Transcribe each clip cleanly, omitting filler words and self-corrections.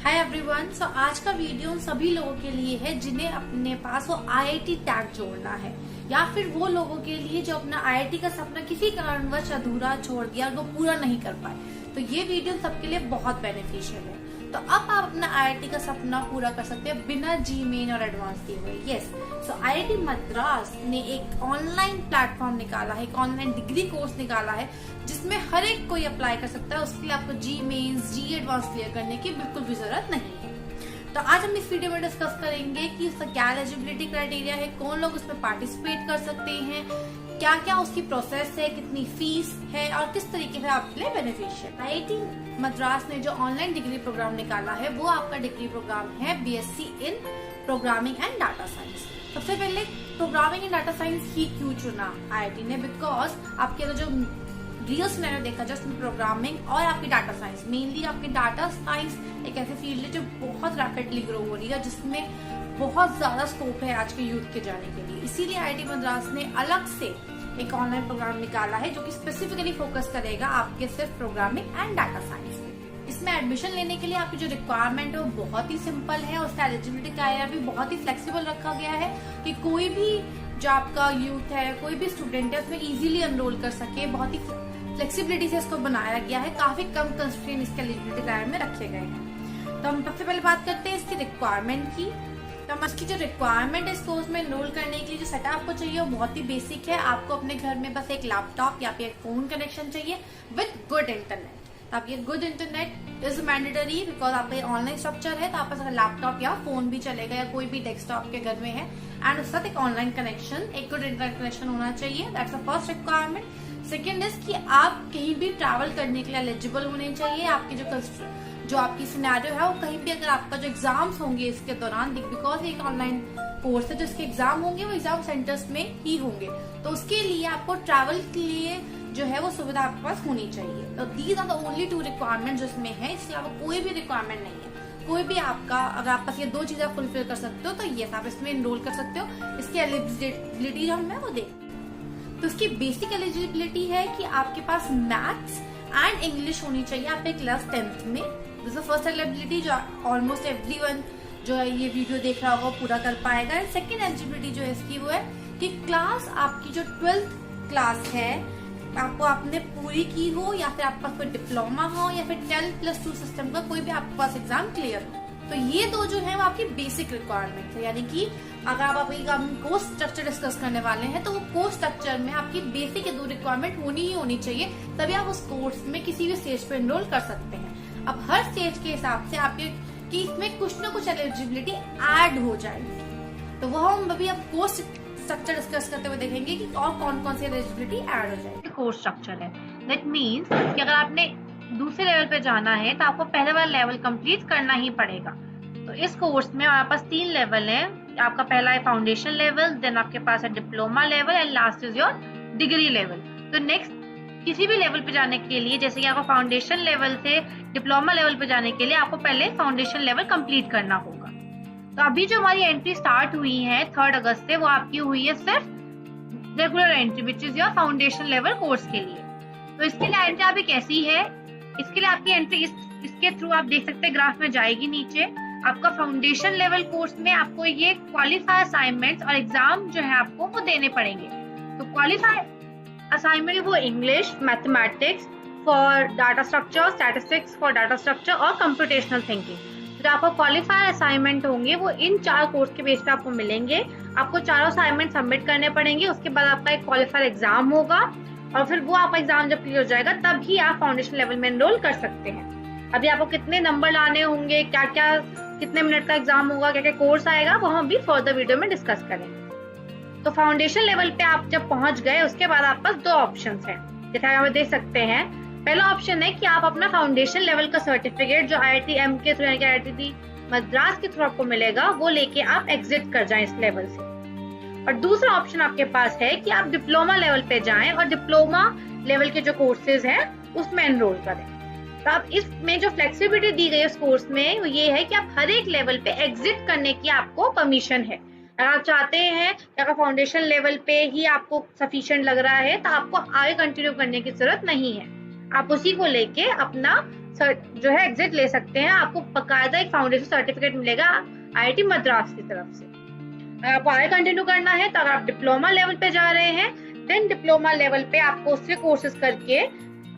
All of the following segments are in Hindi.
Hi everyone. सो आज का वीडियो उन सभी लोगों के लिए है जिन्हें अपने पास वो आईआईटी टैग जोड़ना है, या फिर वो लोगों के लिए जो अपना आईआईटी का सपना किसी कारणवश अधूरा छोड़ दिया और वो पूरा नहीं कर पाए। तो ये वीडियो सबके लिए बहुत बेनिफिशियल है। तो अब आप अपना आईआईटी का सपना पूरा कर सकते हैं बिना जी मेन और एडवांस दिए हुए। यस, सो आईआईटी मद्रास ने एक ऑनलाइन प्लेटफॉर्म निकाला है, एक ऑनलाइन डिग्री कोर्स निकाला है जिसमें हर एक कोई अप्लाई कर सकता है। उसके लिए आपको जी मेन्स जी एडवांस क्लियर करने की बिल्कुल भी जरूरत नहीं है। तो आज हम इस वीडियो में डिस्कस करेंगे कि इसका क्या एलिजिबिलिटी क्राइटेरिया है, कौन लोग उसमें पार्टिसिपेट कर सकते हैं, क्या क्या उसकी प्रोसेस है, कितनी फीस है और किस तरीके से आपके लिए बेनिफिशियल। आईआईटी मद्रास ने जो ऑनलाइन डिग्री प्रोग्राम निकाला है वो आपका डिग्री प्रोग्राम है BSc in programming and data science. सबसे पहले प्रोग्रामिंग एंड डाटा साइंस ही क्यों चुना आईआईटी ने? बिकॉज आपके जो रियल सिनेरियो देखा जाए उसमें प्रोग्रामिंग और आपकी डाटा साइंस, मेनली आपकी डाटा साइंस एक ऐसी फील्ड है जो बहुत रैपिडली ग्रो हो रही है, जिसमें बहुत ज्यादा स्कोप है आज के यूथ के जाने के लिए। इसीलिए आईआईटी मद्रास ने अलग से एक ऑनलाइन प्रोग्राम निकाला है जो कि स्पेसिफिकली फोकस करेगा आपके सिर्फ प्रोग्रामिंग एंड डाटा साइंस पे। इसमें एडमिशन लेने के लिए आपकी जो रिक्वायरमेंट है वो बहुत ही सिंपल है और उसका एलिजिबिलिटी क्राइटेरिया भी बहुत ही फ्लेक्सिबल रखा गया है कि कोई भी जो आपका यूथ है, कोई भी स्टूडेंट है उसमें इजीली एनरोल कर सके। बहुत ही फ्लेक्सिबिलिटी से इसको बनाया गया है, काफी कम कंस्ट्रेंट इसके एलिजिबिलिटी क्राइटेरिया में रखे गए हैं। तो हम सबसे पहले बात करते हैं इसकी रिक्वायरमेंट की। तो हम इसकी जो रिक्वायरमेंट है इस कोर्स में एनरोल करने के लिए जो सेटअप आपको चाहिए वो बहुत ही बेसिक है। आपको अपने घर में बस एक लैपटॉप या फिर एक फोन कनेक्शन चाहिए विद गुड इंटरनेट। आप ये good internet is mandatory because आपका ऑनलाइन स्ट्रक्चर है, तो आप पास लैपटॉप या फोन भी चलेगा या कोई भी डेस्कटॉप के घर में है एंड उसके साथ एक ऑनलाइन कनेक्शन, एक गुड इंटरनेट कनेक्शन होना चाहिए। That's the first requirement. Second is कि आप कहीं भी ट्रैवल करने के लिए एलिजिबल होने चाहिए। आपकी जो आपकी सिनेरियो है वो कहीं भी अगर आपका जो एग्जाम्स होंगे इसके दौरान, बिकॉज एक ऑनलाइन कोर्स है जो इसके एग्जाम होंगे वो एग्जाम सेंटर्स में ही होंगे, तो उसके लिए आपको ट्रैवल के लिए जो है वो सुविधा आपके पास होनी चाहिए। तो these are the only 2 requirement जो इसमें है, इसके अलावा कोई भी रिक्वायरमेंट नहीं है। कोई भी आपका अगर आप पास ये 2 चीजें फुलफिल कर सकते हो तो ये आप इसमें एनरोल कर सकते हो। इसकी एलिजिबिलिटी जो है वो देख, तो इसकी बेसिक एलिजिबिलिटी है कि आपके पास मैथ्स एंड इंग्लिश होनी चाहिए आपके क्लास 10th में। दिस इज फर्स्ट एलिजिबिलिटी जो ऑलमोस्ट एवरीवन जो है ये वीडियो देख रहा होगा पूरा कर पाएगा। एंड सेकेंड एलिजिबिलिटी जो है इसकी वो है कि क्लास आपकी जो 12th क्लास है आपको आपने पूरी की हो, या फिर आपके पास कोई डिप्लोमा हो, या फिर 10+2 सिस्टम का कोई भी आपके पास एग्जाम क्लियर हो। तो ये 2 जो है वो आपकी बेसिक रिक्वायरमेंट है। यानी कि अगर आप अभी कोर्स स्ट्रक्चर डिस्कस करने वाले हैं तो वो कोर्स स्ट्रक्चर में आपकी बेसिक ये 2 रिक्वायरमेंट होनी ही होनी चाहिए, तभी आप उस कोर्स में किसी भी स्टेज पे एनरोल कर सकते हैं। अब हर स्टेज के हिसाब से आपके कि इसमें कुछ ना कुछ एलिजिबिलिटी ऐड हो जाएगी, तो वह हम अभी अब कोर्स स्ट्रक्चर डिस्कस करते हुए देखेंगे कि और कौन कौन सी एलिजिबिलिटी ऐड हो जाएगी। कोर्स स्ट्रक्चर है, दैट मीन्स कि अगर आपने दूसरे लेवल पे जाना है तो आपको पहले वाला लेवल कंप्लीट करना ही पड़ेगा। तो इस कोर्स में हमारे पास 3 लेवल है। आपका पहला है फाउंडेशन लेवल, देन आपके पास है diploma level and last is your degree level. तो नेक्स्ट किसी भी लेवल पे जाने के लिए, जैसे कि आपको फाउंडेशन लेवल से डिप्लोमा लेवल पे जाने के लिए आपको पहले फाउंडेशन लेवल कंप्लीट करना होगा। तो अभी जो हमारी एंट्री स्टार्ट हुई है 3 अगस्त से, वो आपकी हुई है सिर्फ regular entry which is your foundation level course के लिए। तो इसके लिए एंट्री अभी कैसी है, इसके लिए आपकी एंट्री इसके थ्रू आप देख सकते हैं ग्राफ में जाएगी नीचे। आपका फाउंडेशन लेवल कोर्स में आपको ये क्वालिफाई असाइनमेंट्स और एग्जाम जो है आपको वो देने पड़ेंगे। तो क्वालिफाई असाइनमेंट वो English, mathematics for data structure, statistics for data structure और कंप्यूटेशनल थिंकिंग। जो आपको क्वालिफाई असाइनमेंट होंगे वो इन 4 कोर्स के बेस पे आपको मिलेंगे। आपको चारों असाइनमेंट सबमिट करने पड़ेंगे, उसके बाद आपका एक क्वालिफाई एग्जाम होगा और फिर वो आपका एग्जाम जब क्लियर हो जाएगा तब ही आप फाउंडेशन लेवल में एनरोल कर सकते हैं। अभी आपको कितने नंबर लाने होंगे, क्या क्या कितने मिनट का एग्जाम होगा, क्या क्या कोर्स आएगा, वो हम भी फर्दर वीडियो में डिस्कस करेंगे। तो फाउंडेशन लेवल पे आप जब पहुंच गए उसके बाद आप पास 2 ऑप्शंस हैं, जैसे आप देख सकते हैं। पहला ऑप्शन है कि आप अपना फाउंडेशन लेवल का सर्टिफिकेट जो IITM के थ्रू यानी कि IIT मद्रास के थ्रू आपको मिलेगा वो लेके आप एग्जिट कर जाएं इस लेवल से। और दूसरा ऑप्शन आपके पास है कि आप डिप्लोमा लेवल पे जाएं और डिप्लोमा लेवल के जो कोर्सेज हैं उसमें एनरोल करें। तो आप इसमें जो फ्लेक्सिबिलिटी दी गई है इस कोर्स में वो ये है कि आप हर एक लेवल पे एग्जिट करने की आपको परमिशन है। अगर आप चाहते हैं कि अगर फाउंडेशन लेवल पे ही आपको सफिशिएंट लग रहा है तो आपको आगे कंटिन्यू करने की जरूरत नहीं है, आप उसी को लेके अपना जो है एग्जिट ले सकते हैं। आपको बकायदा एक फाउंडेशन सर्टिफिकेट मिलेगा IIT मद्रास की तरफ से। अगर आपको आगे कंटिन्यू करना है तो अगर आप डिप्लोमा लेवल पे जा रहे हैं, देन डिप्लोमा लेवल पे आपको उसके कोर्सेज करके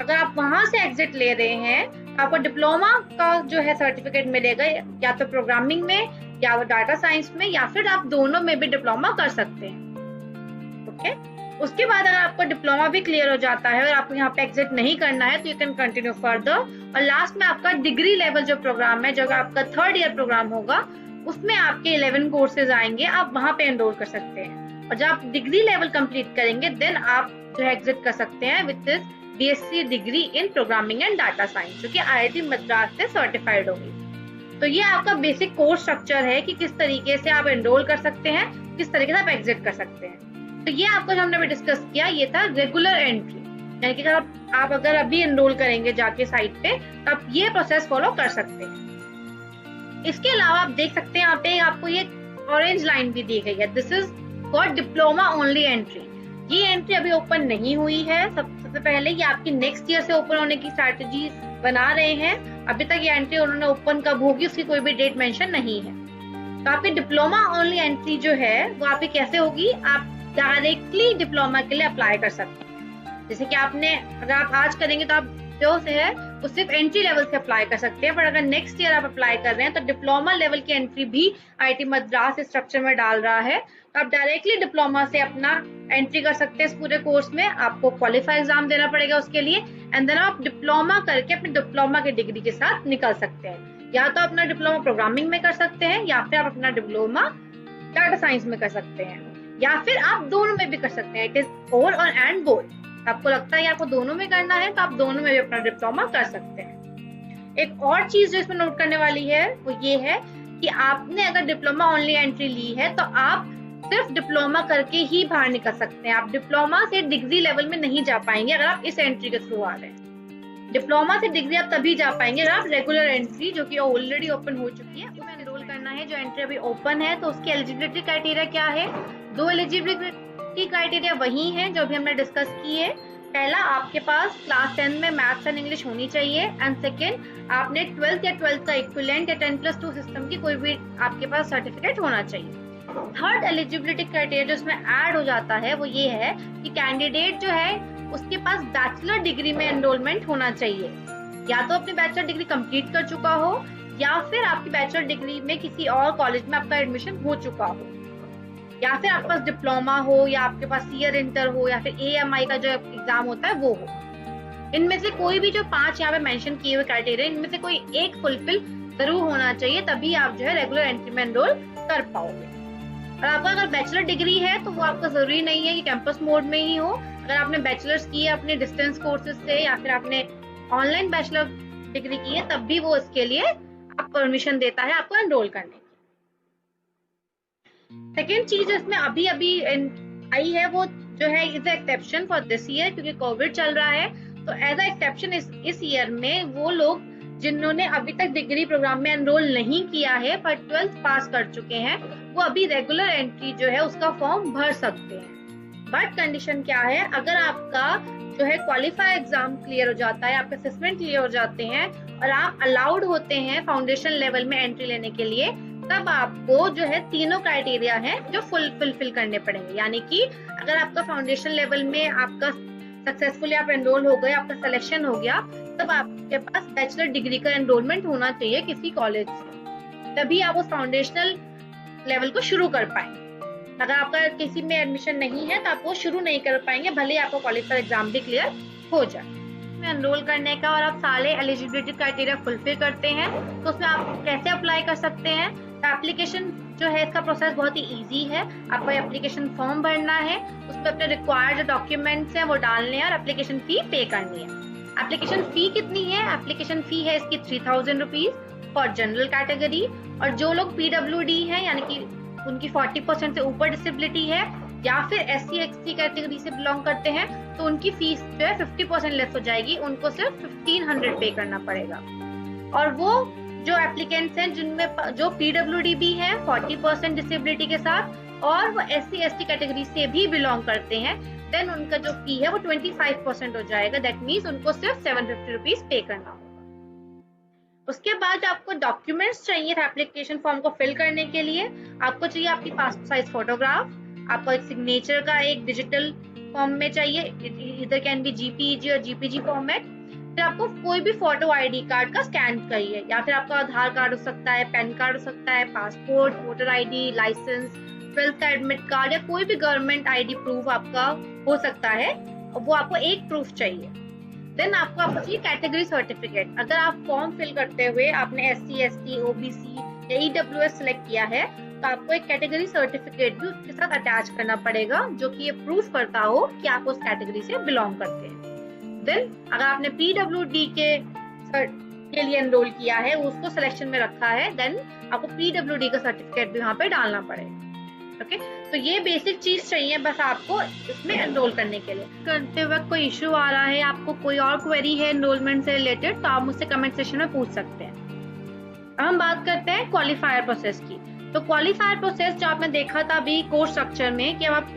अगर आप वहां से एग्जिट ले रहे हैं तो आपको डिप्लोमा का जो है सर्टिफिकेट मिलेगा, या तो प्रोग्रामिंग में या डाटा साइंस में, या फिर आप दोनों में भी डिप्लोमा कर सकते हैं। ओके, उसके बाद अगर आपको डिप्लोमा भी क्लियर हो जाता है और आपको यहाँ पे एग्जिट नहीं करना है तो यू कैन कंटिन्यू फर्दर। और लास्ट में आपका डिग्री लेवल जो प्रोग्राम है, जो आपका 3rd ईयर प्रोग्राम होगा, उसमें आपके 11 कोर्सेज आएंगे, आप वहां पे एनरोल कर सकते हैं। और जब आप डिग्री लेवल कंप्लीट करेंगे देन आप जो है एग्जिट कर सकते हैं with this BSc degree in programming and data science, जो कि IIT मद्रास से सर्टिफाइड होगी। तो ये आपका बेसिक कोर्स स्ट्रक्चर है कि किस तरीके से आप एनरोल कर सकते हैं, किस तरीके से आप एग्जिट कर सकते हैं। तो ये आपको जो हमने अभी डिस्कस किया ये था रेगुलर एंट्री, यानी कि आप अगर अभी एनरोल करेंगे जाके साइट पे तो आप ये प्रोसेस फॉलो कर सकते हैं। इसके अलावा आप देख सकते हैं यहाँ पे आपको ये ऑरेंज लाइन भी दी गई है, this is for diploma only entry. ये एंट्री अभी ओपन नहीं हुई है। सबसे पहले ये आपकी नेक्स्ट ईयर से ओपन होने की स्ट्रैटेजी बना रहे हैं। अभी तक ये एंट्री उन्होंने ओपन कब होगी उसकी कोई भी डेट मेंशन नहीं है। तो आपकी डिप्लोमा ओनली एंट्री जो है वो आपकी कैसे होगी, आप डायरेक्टली डिप्लोमा के लिए अप्लाई कर सकते हैं। जैसे कि आपने अगर आप आज करेंगे तो आप जो से है वो सिर्फ एंट्री लेवल से अप्लाई कर सकते हैं, पर अगर नेक्स्ट ईयर आप अप्लाई कर रहे हैं तो डिप्लोमा लेवल की एंट्री भी IIT मद्रास इस स्ट्रक्चर में डाल रहा है। तो आप डायरेक्टली डिप्लोमा से अपना एंट्री कर सकते हैं इस पूरे कोर्स में। आपको क्वालिफाई एग्जाम देना पड़ेगा उसके लिए, एंड देन आप डिप्लोमा करके अपने डिप्लोमा की डिग्री के साथ निकल सकते हैं। या तो अपना डिप्लोमा प्रोग्रामिंग में कर सकते हैं, या फिर आप अपना डिप्लोमा डाटा साइंस में कर सकते हैं, या फिर आप दोनों में भी कर सकते हैं। इट इज और एंड बोथ। आपको लगता है आपको दोनों में करना है तो आप दोनों में भी अपना डिप्लोमा कर सकते हैं। एक और चीज जो इसमें नोट करने वाली है वो ये है कि आपने अगर डिप्लोमा ओनली एंट्री ली है तो आप सिर्फ डिप्लोमा करके ही बाहर निकल सकते हैं। आप डिप्लोमा से डिग्री लेवल में नहीं जा पाएंगे अगर आप इस एंट्री के थ्रू आ रहे हैं। डिप्लोमा से डिग्री आप तभी जा पाएंगे अगर आप रेगुलर एंट्री, जो कि ऑलरेडी ओपन हो चुकी है, उसमें एनरोल करना है। जो एंट्री अभी ओपन है तो उसकी एलिजिबिलिटी क्राइटेरिया क्या है? 2 एलिजिबिलिटी क्राइटेरिया वही है जो भी हमने डिस्कस की है। पहला, आपके पास क्लास 10 में मैथ्स एंड इंग्लिश होनी चाहिए, एंड सेकेंड आपने 12th या 12th का इक्विवेलेंट या 10+2 सिस्टम की कोई भी आपके पास सर्टिफिकेट होना चाहिए। थर्ड एलिजिबिलिटी क्राइटेरिया जो इसमें ऐड हो जाता है वो ये है कि कैंडिडेट जो है उसके पास बैचलर डिग्री में एनरोलमेंट होना चाहिए। या तो अपनी बैचलर डिग्री कंप्लीट कर चुका हो, या फिर आपकी बैचलर डिग्री में किसी और कॉलेज में आपका एडमिशन हो चुका हो, या फिर आपके पास डिप्लोमा हो, या आपके पास ईयर इंटर हो, या फिर AMI का जो एग्जाम होता है वो हो। इनमें से कोई भी जो 5 यहाँ पे मेंशन किए हुए क्राइटेरिया, इनमें से कोई एक फुलफिल जरूर होना चाहिए, तभी आप जो है रेगुलर एंट्री में एनरोल कर पाओगे। और आपका अगर बैचलर डिग्री है तो वो आपका जरूरी नहीं है कि कैंपस मोड में ही हो। अगर आपने बैचलर्स की है अपने डिस्टेंस कोर्सेज से, या फिर आपने ऑनलाइन बैचलर डिग्री की है, तब भी वो इसके लिए आप परमिशन देता है आपको एनरोल करने की। सेकेंड चीज इसमें अभी आई है वो जो है is exception for this year, क्योंकि कोविड चल रहा है। तो एज अ एक्सेप्शन इस ईयर में वो लोग जिन्होंने अभी तक डिग्री प्रोग्राम में एनरोल नहीं किया है पर 12th पास कर चुके हैं, वो अभी रेगुलर एंट्री जो है उसका फॉर्म भर सकते हैं। बट कंडीशन क्या है, अगर आपका जो है क्वालिफाई एग्जाम क्लियर हो जाता है, आपके असेसमेंट क्लियर हो जाते हैं और आप अलाउड होते हैं फाउंडेशन लेवल में एंट्री लेने के लिए, तब आपको जो है तीनों क्राइटेरिया हैं जो फुलफिल करने पड़ेंगे। यानी कि अगर आपका फाउंडेशन लेवल में आपका सक्सेसफुली आप एनरोल हो गए, आपका सिलेक्शन हो गया, तब आपके पास बैचलर डिग्री का एनरोलमेंट होना चाहिए किसी कॉलेज से, तभी आप उस फाउंडेशनल लेवल को शुरू कर पाएंगे। अगर आपका किसी में एडमिशन नहीं है तो आप वो शुरू नहीं कर पाएंगे, भले आपको क्वालिफाई एग्जाम भी क्लियर हो जाए। एनरोल करने का और आप सारे एलिजिबिलिटी क्राइटेरिया फुलफिल करते हैं तो उसमें आप कैसे अप्लाई कर सकते हैं? एप्लीकेशन जो है इसका प्रोसेस बहुत ही इजी है। आपको एप्लीकेशन फॉर्म भरना है, उस पर अपने रिक्वायर्ड जो डॉक्यूमेंट्स हैं वो डालने हैं और एप्लीकेशन फी पे करनी है। एप्लीकेशन फी कितनी है? एप्लीकेशन फी है इसकी 3000 रुपीज फॉर जनरल कैटेगरी, और जो लोग PWD है यानी कि उनकी 40% से ऊपर डिसेबिलिटी है, या फिर SC/ST कैटेगरी से बिलोंग करते हैं, तो उनकी फीस जो है 50% लेस हो जाएगी, उनको सिर्फ 1500 पे करना पड़ेगा। और वो जो एप्लीकेंट्स हैं जिनमें जो PWD भी है 40% डिसेबिलिटी के साथ, और वो SC/ST कैटेगरी से भी बिलोंग करते हैं, देन उनका जो फी है वो 25% हो जाएगा। दैट मीन्स उनको सिर्फ 750 रुपीज पे करना होगा। उसके बाद आपको डॉक्यूमेंट्स चाहिए था एप्लीकेशन फॉर्म को फिल करने के लिए। आपको चाहिए आपकी पासपोर्ट साइज फोटोग्राफ, आपको एक सिग्नेचर का एक डिजिटल फॉर्म में चाहिए, इधर कैन बी जीपीजी और जीपीजी फॉर्मेट। फिर आपको कोई भी फोटो आईडी कार्ड का स्कैन चाहिए, या फिर आपका आधार कार्ड हो सकता है, पैन कार्ड हो सकता है, passport, voter ID, licence, 12th का एडमिट कार्ड या कोई भी गवर्नमेंट आईडी प्रूफ आपका हो सकता है, वो आपको एक प्रूफ चाहिए। देन आपको चाहिए कैटेगरी सर्टिफिकेट। अगर आप फॉर्म फिल करते हुए आपने SC, ST, OBC या EWS सिलेक्ट किया है तो आपको एक कैटेगरी सर्टिफिकेट भी उसके साथ अटैच करना पड़ेगा, जो कि ये प्रूफ करता हो कि आप उस कैटेगरी से बिलोंग करते हैं। देन अगर आपने PWD के लिए एनरोल किया है, उसको सिलेक्शन में रखा है, देन आपको PWD का सर्टिफिकेट भी वहाँ पे डालना पड़ेगा। ओके, तो ये बेसिक चीज चाहिए बस आपको इसमें एनरोल करने के लिए। करते वक्त कोई इश्यू आ रहा है, आपको कोई और क्वेरी है एनरोलमेंट से रिलेटेड, तो आप मुझसे कमेंट सेक्शन में पूछ सकते हैं। अब हम बात करते हैं क्वालिफायर प्रोसेस की। तो क्वालिफायर प्रोसेस जो आपने देखा था अभी कोर्स स्ट्रक्चर में कि आप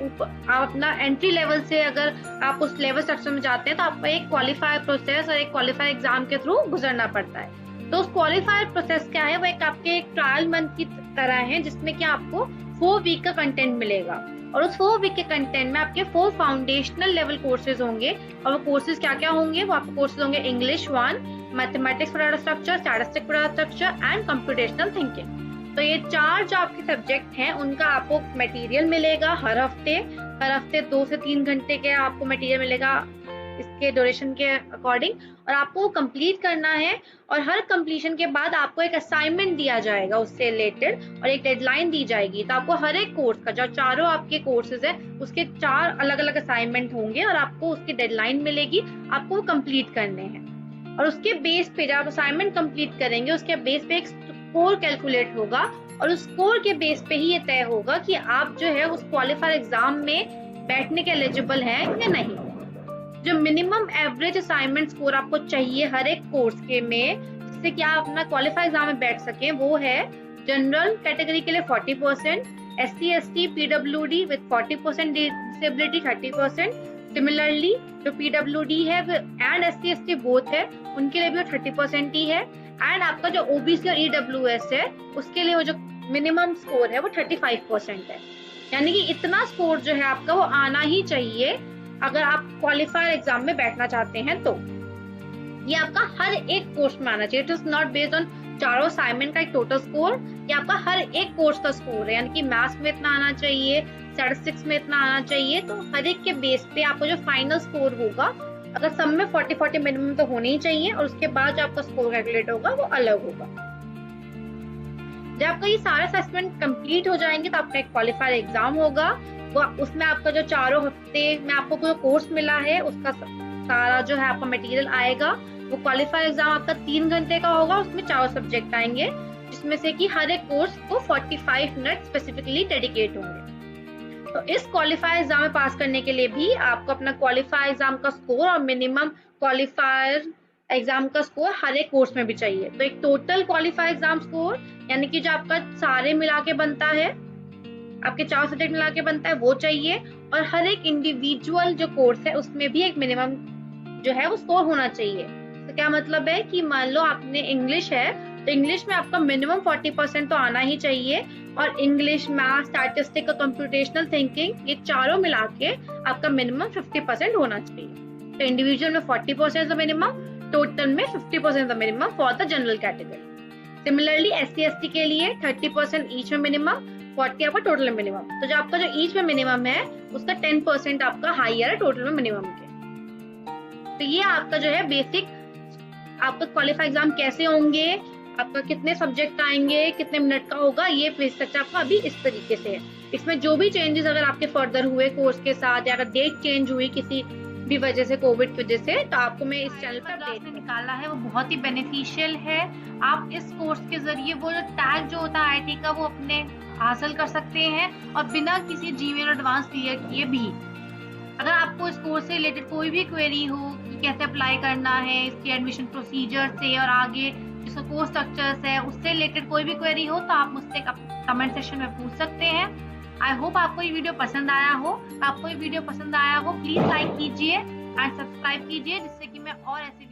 अपना एंट्री लेवल से अगर आप उस लेवल स्ट्रक्चर में जाते हैं तो आपको एक क्वालिफायर प्रोसेस और एक क्वालिफायर एग्जाम के थ्रू गुजरना पड़ता है। तो उस क्वालिफायर प्रोसेस क्या है, वो एक आपके एक ट्रायल मंथ की तरह है, जिसमें कि आपको 4 वीक का कंटेंट मिलेगा और उस 4 वीक के कंटेंट में आपके 4 फाउंडेशनल लेवल कोर्सेज होंगे। और वो कोर्सेज क्या क्या होंगे, वो आपके कोर्सेज होंगे English 1, mathematics for data structure, statistics for data structure and computational thinking. तो ये 4 जो आपके सब्जेक्ट हैं उनका आपको मटेरियल मिलेगा हर हफ्ते 2 से 3 घंटे के आपको मटेरियल मिलेगा इसके ड्यूरेशन के अकॉर्डिंग, और आपको कंप्लीट करना है। और हर कंप्लीशन के बाद आपको एक असाइनमेंट दिया जाएगा उससे रिलेटेड और एक डेडलाइन दी जाएगी। तो आपको हर एक कोर्स का जो 4 आपके कोर्सेज है उसके 4 अलग अलग असाइनमेंट होंगे और आपको उसकी डेडलाइन मिलेगी, आपको वो कंप्लीट करने हैं। और उसके बेस पे जब आप असाइनमेंट कंप्लीट करेंगे उसके बेस पे एक स्कोर कैलकुलेट होगा और उस स्कोर के बेस पे ही ये तय होगा कि आप जो है उस क्वालिफायर एग्जाम में बैठने के एलिजिबल हैं या नहीं। जो मिनिमम एवरेज असाइनमेंट स्कोर आपको चाहिए हर एक कोर्स के में, जिससे कि आप अपना क्वालिफाई एग्जाम में बैठ सकें, वो है जनरल कैटेगरी के लिए 40%, SC, ST, PWD with 40% disability 30%। Similarly जो PWD है एंड SC, ST बोथ है उनके लिए भी 30% ही है। एंड आपका जो OBC और EWS है उसके लिए वो जो मिनिमम स्कोर है वो 35% है। यानी कि इतना स्कोर जो है आपका वो आना ही चाहिए अगर आप क्वालिफायर एग्जाम में बैठना चाहते हैं। तो ये आपका हर एक कोर्स में आना चाहिए। It is not based on 4 assignment का एक टोटल स्कोर, ये आपका हर एक कोर्स का स्कोर है। यानी कि मैथ्स में इतना आना चाहिए, स्टैटिस्टिक्स में इतना आना चाहिए। तो हर एक के बेस पे आपको जो फाइनल स्कोर होगा, अगर सब में 40-40 मिनिमम तो होने ही चाहिए और उसके बाद जो आपका स्कोर कैलकुलेट होगा वो अलग होगा। जब आपका ये सारे असेसमेंट कंप्लीट हो जाएंगे तो आपका एक क्वालिफायर एग्जाम होगा। वो उसमें आपका जो 4 हफ्ते में आपको जो कोर्स मिला है उसका सारा जो है आपका मटेरियल आएगा। वो क्वालिफायर एग्जाम आपका 3 घंटे का होगा, उसमें 4 सब्जेक्ट आएंगे, जिसमें से कि हर एक कोर्स को 45 मिनट स्पेसिफिकली डेडिकेट होंगे। तो इस क्वालिफायर एग्जाम में पास करने के लिए भी आपको अपना क्वालिफायर एग्जाम का स्कोर और मिनिमम क्वालिफायर एग्जाम का स्कोर हर एक कोर्स में भी चाहिए। तो एक टोटल क्वालिफायर एग्जाम स्कोर यानी कि जो आपका सारे मिला के बनता है, आपके 4 सब्जेक्ट मिला के बनता है, वो चाहिए। और हर एक इंडिविजुअल जो कोर्स है उसमें भी एक मिनिमम जो है वो स्कोर होना चाहिए। तो क्या मतलब है कि मान लो आपने इंग्लिश है तो इंग्लिश में आपका मिनिमम 40% तो आना ही चाहिए, और इंग्लिश, मैथ, स्टैटिस्टिक्स और कंप्यूटेशनल थिंकिंग ये चारों मिला के आपका मिनिमम 50% होना चाहिए। तो इंडिविजुअल में 40% द मिनिमम, टोटल में 50% the minimum for the general category. Similarly SC, ST के लिए 30% ईच में मिनिमम, 40 आपका टोटल में मिनिमम। तो जो आपका जो ईच में मिनिमम है उसका 10% आपका हाईयर है टोटल में मिनिमम के। तो ये आपका जो है बेसिक आपका क्वालिफाई एग्जाम कैसे होंगे, आपका कितने सब्जेक्ट आएंगे, कितने मिनट का होगा, ये फेस स्ट्रक्चर आपका अभी इस तरीके से है। इसमें जो भी चेंजेस अगर आपके फर्दर हुए कोर्स के साथ या अगर डेट चेंज हुई किसी भी वजह से, कोविड की वजह से, तो आपको मैं इस चैनल पर अपडेट निकाला है, वो बहुत ही बेनिफिशियल है। आप इस कोर्स के जरिए वो जो टैग जो होता है IIT का वो अपने हासिल कर सकते हैं और बिना किसी GMAT एडवांस क्लियर किए भी। अगर आपको इस कोर्स से रिलेटेड कोई भी क्वेरी हो कि कैसे अप्लाई करना है, इसके एडमिशन प्रोसीजर से और आगे जिसका कोर्स स्ट्रक्चर्स है उससे रिलेटेड कोई भी क्वेरी हो तो आप मुझसे कमेंट सेक्शन में पूछ सकते हैं। आई होप आपको ये वीडियो पसंद आया हो। आपको ये वीडियो पसंद आया हो प्लीज लाइक कीजिए एंड सब्सक्राइब कीजिए, जिससे कि मैं और ऐसे